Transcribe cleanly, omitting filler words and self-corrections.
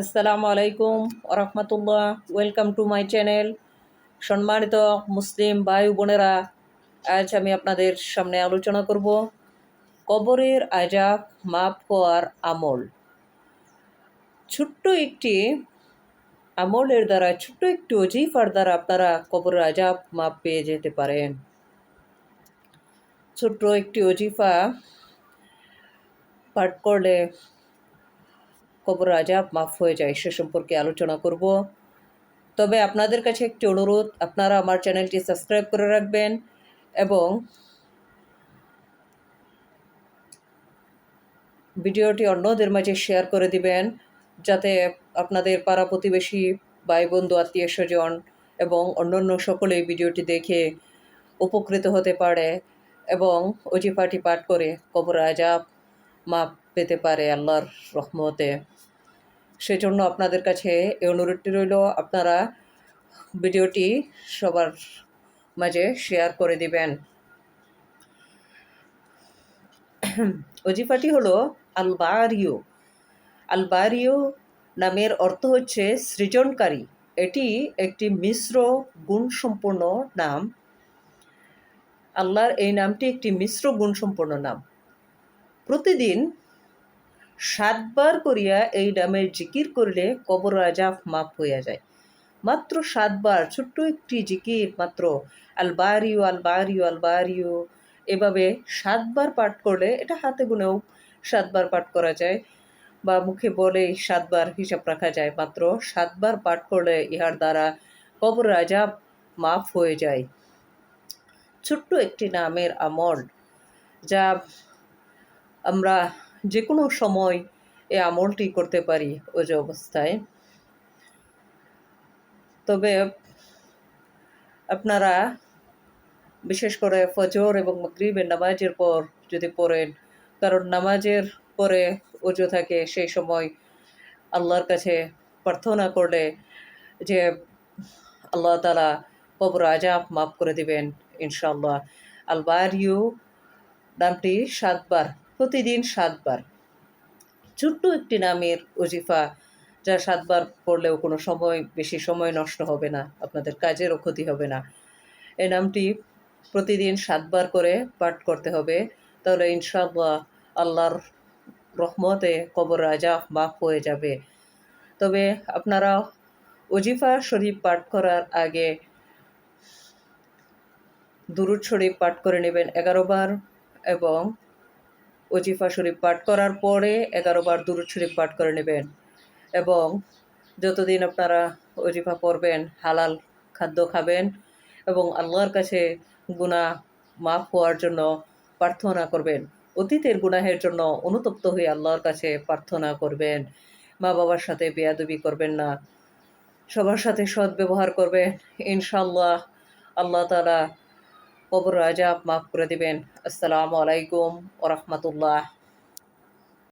আসসালামু আলাইকুম ওরহমতুল্লাহ। Welcome to my channel. সম্মানিত মুসলিম ভাই বোনেরা, আজ আমি আপনাদের সামনে আলোচনা করব কবরের আযাব মাফ হওয়ার আমল। ছোট্ট একটি আমলের দ্বারা, ছোট্ট একটি ওজিফার দ্বারা আপনারা কবরের আযাব মাফ পেয়ে যেতে পারেন। ছোট্ট একটি ওজিফা পাঠ করলে কবরের আযাব মাফ হয়ে যায়, সে সম্পর্কে আলোচনা করব। তবে আপনাদের কাছে একটি অনুরোধ, আপনারা আমার চ্যানেলটি সাবস্ক্রাইব করে রাখবেন এবং ভিডিওটি অন্যদের মাঝে শেয়ার করে দিবেন, যাতে আপনাদের পাড়া প্রতিবেশী, ভাই বন্ধু, আত্মীয় স্বজন এবং অন্যান্য সকলেই ভিডিওটি দেখে উপকৃত হতে পারে এবং ওজিফাটি পাঠ করে কবরের আযাব মাফ পেতে পারে আল্লাহর রহমতে। সেজন্য আপনাদের কাছে এই অনুরোধটি রইল, আপনারা ভিডিওটি সবার মাঝে শেয়ার করে দিবেন। ওজিফাটি হলো আল বারিও। আল বারিও নামের অর্থ হচ্ছে সৃজনকারী। এটি একটি মিশ্র গুণসম্পন্ন নাম। আল্লাহর এই নামটি একটি মিশ্র গুণসম্পন্ন নাম। প্রতিদিন 7 বার করিয়া এই নামের জিকির করলে কবরের আযাব মাফ হইয়া যায়। মাত্র 7 বার, ছোট্ট একটি জিকির মাত্র। আল বারিও, আল বারিও, আল বারিও, এভাবে 7 বার পাঠ করলে, এটা হাতে গুনেও 7 বার পাঠ করা যায় বা মুখে বলে 7 বার হিসাব রাখা যায়। মাত্র 7 বার পাঠ করলে ইহার দ্বারা কবরের আযাব মাফ হয়ে যায়। ছোট্ট একটি নামের আমল, যা আমরা যে কোনো সময় এই আমলটি করতে পারি ওই অবস্থায়। তবে আপনারা বিশেষ করে ফজর এবং মাগরিবের নামাজের পর যদি পড়েন, কারণ নামাজের পরে ওযু থাকে, সেই সময় আল্লাহর কাছে প্রার্থনা করলে যে আল্লাহ তাআলা কবরের আযাব মাফ করে দিবেন ইনশাআল্লাহ। আল বারিও নামটি 7 বার, প্রতিদিন 7 বার। ছোট্ট একটি নামের ওজিফা, যা 7 বার পড়লেও কোনো সময়, বেশি সময় নষ্ট হবে না, আপনাদের কাজেরও ক্ষতি হবে না। এই নামটি প্রতিদিন 7 বার করে পাঠ করতে হবে, তাহলে ইনশাআল্লাহ আল্লাহর রহমতে কবরের আযাব মাফ হয়ে যাবে। তবে আপনারা ওজিফা শরীফ পাঠ করার আগে দুরূদ শরীফ পাঠ করে নেবেন 11 বার এবং ওজিফা শরীফ পাঠ করার পরে 11 বার দুরূদ শরীফ পাঠ করে নেবেন। এবং যতদিন আপনারা ওজিফা পড়বেন হালাল খাদ্য খাবেন এবং আল্লাহর কাছে গুনাহ মাফ হওয়ার জন্য প্রার্থনা করবেন। অতীতের গুনাহের জন্য অনুতপ্ত হয়ে আল্লাহর কাছে প্রার্থনা করবেন। মা বাবার সাথে বেয়াদবি করবেন না, সবার সাথে সৎ ব্যবহার করবেন। ইনশাআল্লাহ আল্লাহ তাআলা কবরের আযাব মাফ করে দিবেন। আসসালামু আলাইকুম ওয়া রাহমাতুল্লাহ।